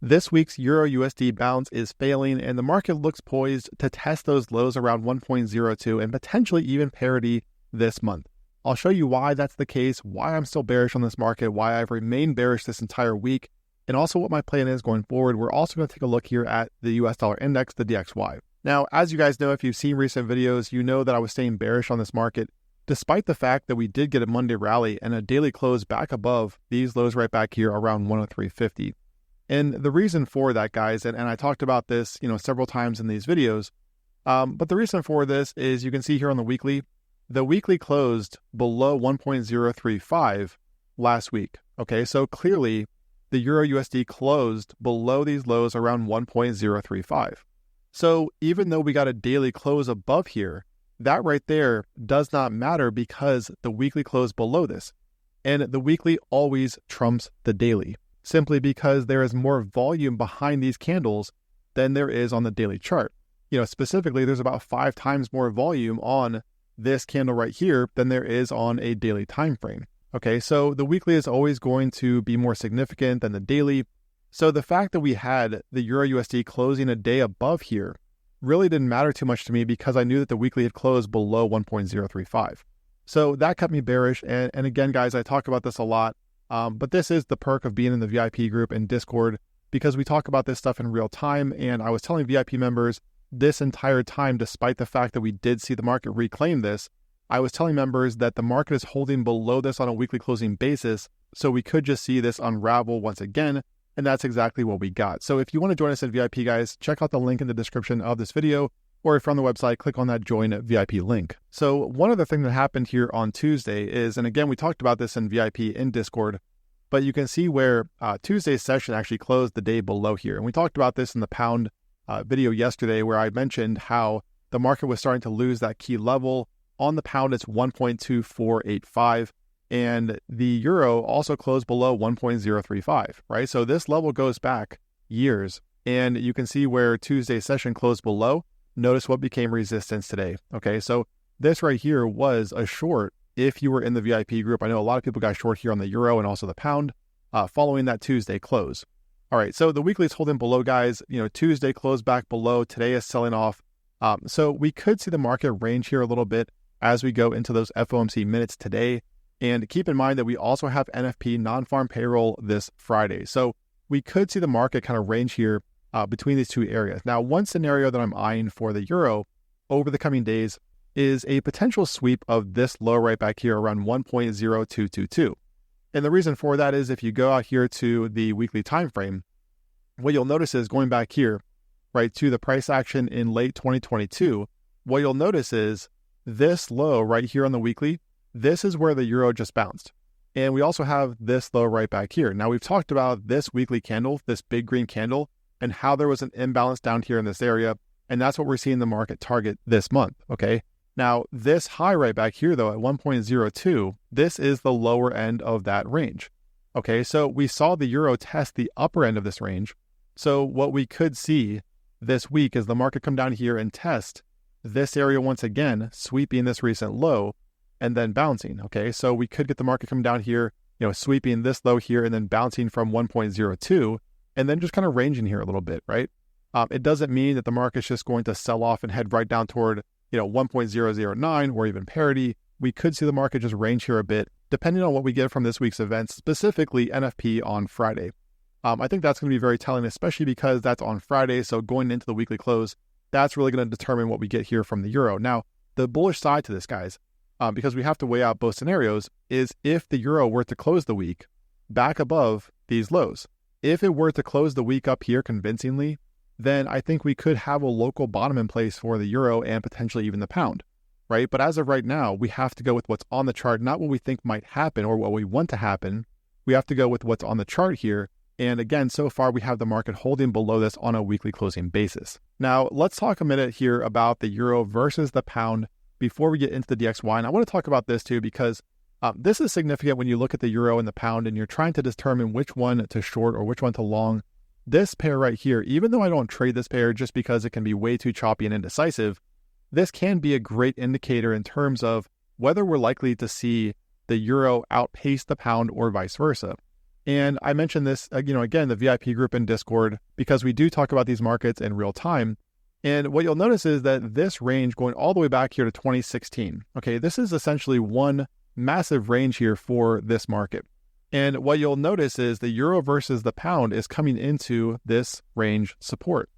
This week's EURUSD bounce is failing, and the market looks poised to test those lows around 1.02 and potentially even parity this month. I'll show you why that's the case, why I'm still bearish on this market, why I've remained bearish this entire week, and also what my plan is going forward. We're also going to take a look here at the US dollar index, the DXY. Now, as you guys know, if you've seen recent videos, you know that I was staying bearish on this market, despite the fact that we did get a Monday rally and a daily close back above these lows right back here around 103.50. And the reason for that, guys, and I talked about this, several times in these videos, but the reason for this is you can see here on the weekly closed below 1.035 last week. Okay, so clearly the EURUSD closed below these lows around 1.035. So even though we got a daily close above here, that right there does not matter because the weekly closed below this. And the weekly always trumps the daily, simply because there is more volume behind these candles than there is on the daily chart. Specifically, there's about 5 times more volume on this candle right here than there is on a daily time frame. Okay, so the weekly is always going to be more significant than the daily. So the fact that we had the EURUSD closing a day above here really didn't matter too much to me because I knew that the weekly had closed below 1.035. So that kept me bearish. And again, guys, I talk about this a lot. But this is the perk of being in the VIP group in Discord because we talk about this stuff in real time. And I was telling VIP members this entire time, despite the fact that we did see the market reclaim this, I was telling members that the market is holding below this on a weekly closing basis. So we could just see this unravel once again. And that's exactly what we got. So if you want to join us in VIP, guys, check out the link in the description of this video. Or if you're on the website, click on that join VIP link. So one other thing that happened here on Tuesday is, and again, we talked about this in VIP in Discord, but you can see where Tuesday's session actually closed the day below here. And we talked about this in the pound video yesterday where I mentioned how the market was starting to lose that key level. On the pound, it's 1.2485. And the euro also closed below 1.035, right? So this level goes back years. And you can see where Tuesday's session closed below. Notice what became resistance today. Okay, so this right here was a short if you were in the VIP group. I know a lot of people got short here on the euro and also the pound following that Tuesday close. All right, so the weekly is holding below, guys. Tuesday closed back below. Today is selling off. So we could see the market range here a little bit as we go into those FOMC minutes today. And keep in mind that we also have NFP non-farm payroll this Friday. So we could see the market kind of range here between these two areas. Now, one scenario that I'm eyeing for the euro over the coming days is a potential sweep of this low right back here around 1.0222. And the reason for that is if you go out here to the weekly time frame, what you'll notice is going back here, right, to the price action in late 2022, what you'll notice is this low right here on the weekly, this is where the euro just bounced. And we also have this low right back here. Now, we've talked about this weekly candle, this big green candle, and how there was an imbalance down here in this area. And that's what we're seeing the market target this month, okay? Now, this high right back here, though, at 1.02, this is the lower end of that range, okay? So we saw the euro test the upper end of this range. So what we could see this week is the market come down here and test this area once again, sweeping this recent low and then bouncing, okay? So we could get the market come down here, sweeping this low here and then bouncing from 1.02 and then just kind of ranging here a little bit, right? It doesn't mean that the market's just going to sell off and head right down toward, 1.009 or even parity. We could see the market just range here a bit, depending on what we get from this week's events, specifically NFP on Friday. I think that's going to be very telling, especially because that's on Friday. So going into the weekly close, that's really going to determine what we get here from the euro. Now, the bullish side to this, guys, because we have to weigh out both scenarios, is if the euro were to close the week back above these lows. If it were to close the week up here convincingly, then I think we could have a local bottom in place for the euro and potentially even the pound, right? But as of right now, we have to go with what's on the chart, not what we think might happen or what we want to happen. We have to go with what's on the chart here. And again, so far we have the market holding below this on a weekly closing basis. Now, let's talk a minute here about the euro versus the pound before we get into the DXY. And I want to talk about this too, because this is significant when you look at the euro and the pound and you're trying to determine which one to short or which one to long. This pair right here, even though I don't trade this pair just because it can be way too choppy and indecisive, this can be a great indicator in terms of whether we're likely to see the euro outpace the pound or vice versa. And I mentioned this, again, the VIP group in Discord, because we do talk about these markets in real time. And what you'll notice is that this range going all the way back here to 2016, okay, this is essentially one massive range here for this market. And what you'll notice is the euro versus the pound is coming into this range support.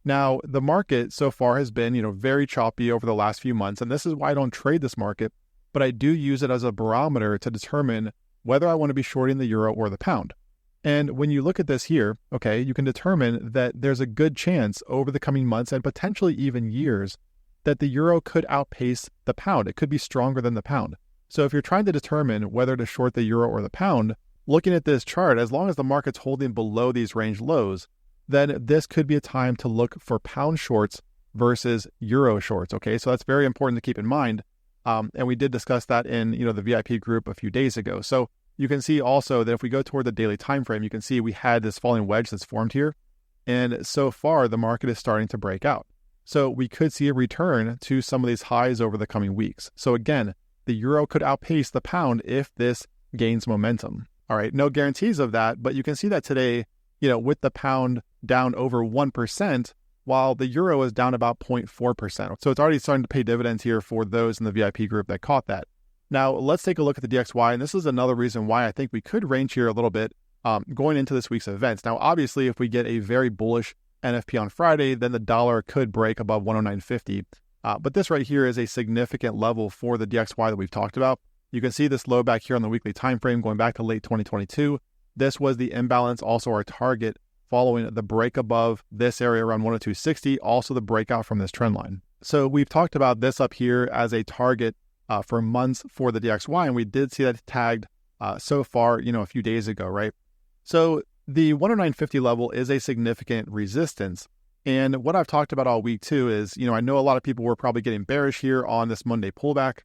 Now, the market so far has been, very choppy over the last few months, and this is why I don't trade this market, but I do use it as a barometer to determine whether I want to be shorting the euro or the pound. And when you look at this here, okay, you can determine that there's a good chance over the coming months and potentially even years that the euro could outpace the pound. It could be stronger than the pound. So if you're trying to determine whether to short the euro or the pound, looking at this chart, as long as the market's holding below these range lows, then this could be a time to look for pound shorts versus euro shorts, okay? So that's very important to keep in mind. And we did discuss that in, the VIP group a few days ago. So you can see also that if we go toward the daily time frame, you can see we had this falling wedge that's formed here. And so far, the market is starting to break out. So we could see a return to some of these highs over the coming weeks. So again, the euro could outpace the pound if this gains momentum. All right, no guarantees of that, but you can see that today, with the pound down over 1%, while the euro is down about 0.4%. So it's already starting to pay dividends here for those in the VIP group that caught that. Now, let's take a look at the DXY, and this is another reason why I think we could range here a little bit going into this week's events. Now, obviously, if we get a very bullish NFP on Friday, then the dollar could break above 109.50. But this right here is a significant level for the DXY that we've talked about. You can see this low back here on the weekly time frame going back to late 2022. This was the imbalance, also our target following the break above this area around 102.60, also the breakout from this trend line. So we've talked about this up here as a target for months for the DXY, and we did see that tagged so far, a few days ago, right? So the 109.50 level is a significant resistance. And what I've talked about all week too is, I know a lot of people were probably getting bearish here on this Monday pullback.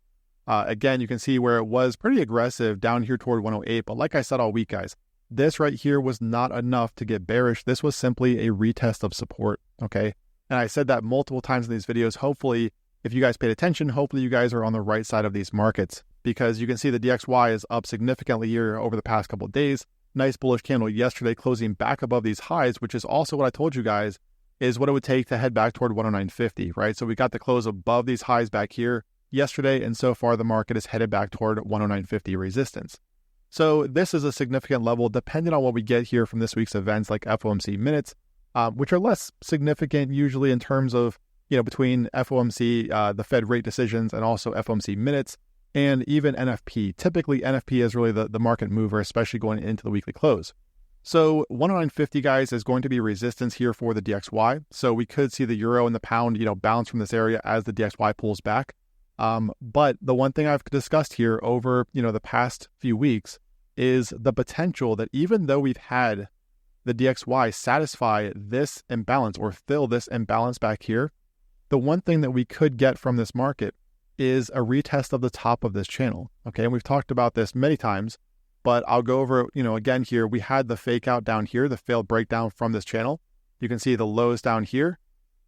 Again, you can see where it was pretty aggressive down here toward 108. But like I said all week, guys, this right here was not enough to get bearish. This was simply a retest of support, okay? And I said that multiple times in these videos. Hopefully, if you guys paid attention, hopefully you guys are on the right side of these markets, because you can see the DXY is up significantly here over the past couple of days. Nice bullish candle yesterday closing back above these highs, which is also what I told you guys is what it would take to head back toward 109.50, right? So we got the close above these highs back here yesterday, and so far the market is headed back toward 109.50 resistance. So this is a significant level depending on what we get here from this week's events like FOMC minutes, which are less significant usually in terms of, between FOMC, the Fed rate decisions, and also FOMC minutes, and even NFP. Typically, NFP is really the market mover, especially going into the weekly close. So 109.50, guys, is going to be resistance here for the DXY. So we could see the euro and the pound, bounce from this area as the DXY pulls back. But the one thing I've discussed here over, the past few weeks is the potential that even though we've had the DXY satisfy this imbalance or fill this imbalance back here, the one thing that we could get from this market is a retest of the top of this channel. Okay, and we've talked about this many times, but I'll go over, again here, we had the fake out down here, the failed breakdown from this channel. You can see the lows down here,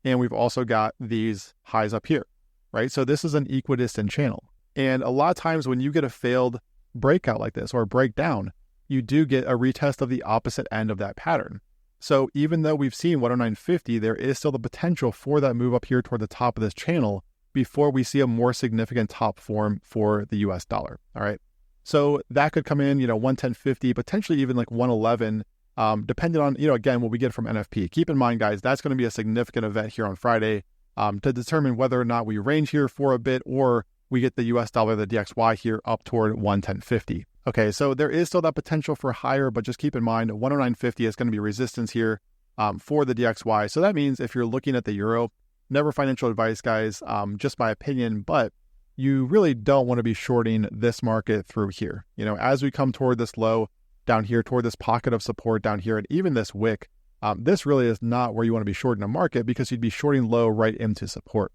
and we've also got these highs up here, right? So this is an equidistant channel. And a lot of times when you get a failed breakout like this or a breakdown, you do get a retest of the opposite end of that pattern. So even though we've seen 109.50, there is still the potential for that move up here toward the top of this channel before we see a more significant top form for the US dollar. All right. So that could come in, 110.50, potentially even like 111, depending on, again, what we get from NFP. Keep in mind, guys, that's going to be a significant event here on Friday to determine whether or not we range here for a bit or we get the US dollar, the DXY here up toward 110.50. Okay, so there is still that potential for higher, but just keep in mind 109.50 is going to be resistance here for the DXY. So that means if you're looking at the euro, never financial advice, guys, just my opinion, but you really don't want to be shorting this market through here. As we come toward this low down here, toward this pocket of support down here, and even this wick, this really is not where you want to be shorting a market because you'd be shorting low right into support.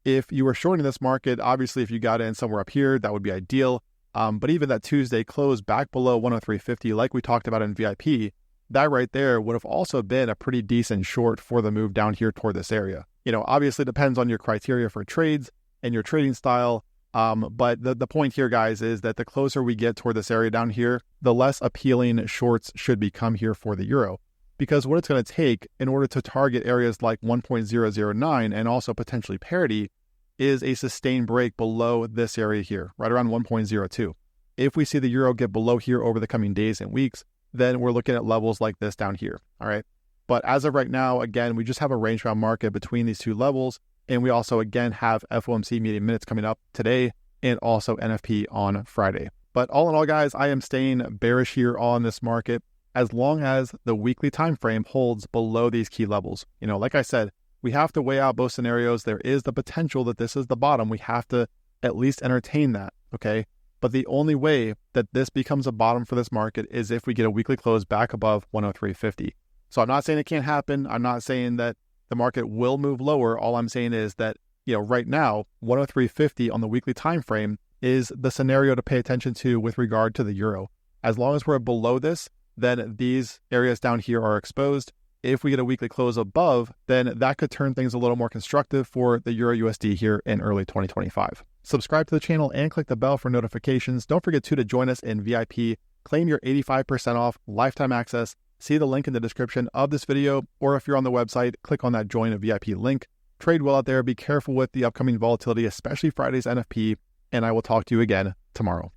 If you were shorting this market, obviously if you got in somewhere up here, that would be ideal. But even that Tuesday close back below 103.50, like we talked about in VIP, that right there would have also been a pretty decent short for the move down here toward this area. Obviously depends on your criteria for trades and your trading style. But the point here, guys, is that the closer we get toward this area down here, the less appealing shorts should become here for the euro. Because what it's going to take in order to target areas like 1.009 and also potentially parity is a sustained break below this area here, right around 1.02. If we see the euro get below here over the coming days and weeks, then we're looking at levels like this down here, all right? But as of right now, again, we just have a range bound market between these two levels. And we also, again, have FOMC meeting minutes coming up today and also NFP on Friday. But all in all, guys, I am staying bearish here on this market as long as the weekly time frame holds below these key levels. You know, like I said, we have to weigh out both scenarios. There is the potential that this is the bottom. We have to at least entertain that, okay? But the only way that this becomes a bottom for this market is if we get a weekly close back above 103.50. So I'm not saying it can't happen. I'm not saying that the market will move lower. All I'm saying is that, you know, right now, 103.50 on the weekly time frame is the scenario to pay attention to with regard to the euro. As long as we're below this, then these areas down here are exposed. If we get a weekly close above, then that could turn things a little more constructive for the Euro USD here in early 2025. Subscribe to the channel and click the bell for notifications. Don't forget to join us in VIP. Claim your 85% off lifetime access. See the link in the description of this video, or if you're on the website, click on that join a VIP link. Trade well out there. Be careful with the upcoming volatility, especially Friday's NFP, and I will talk to you again tomorrow.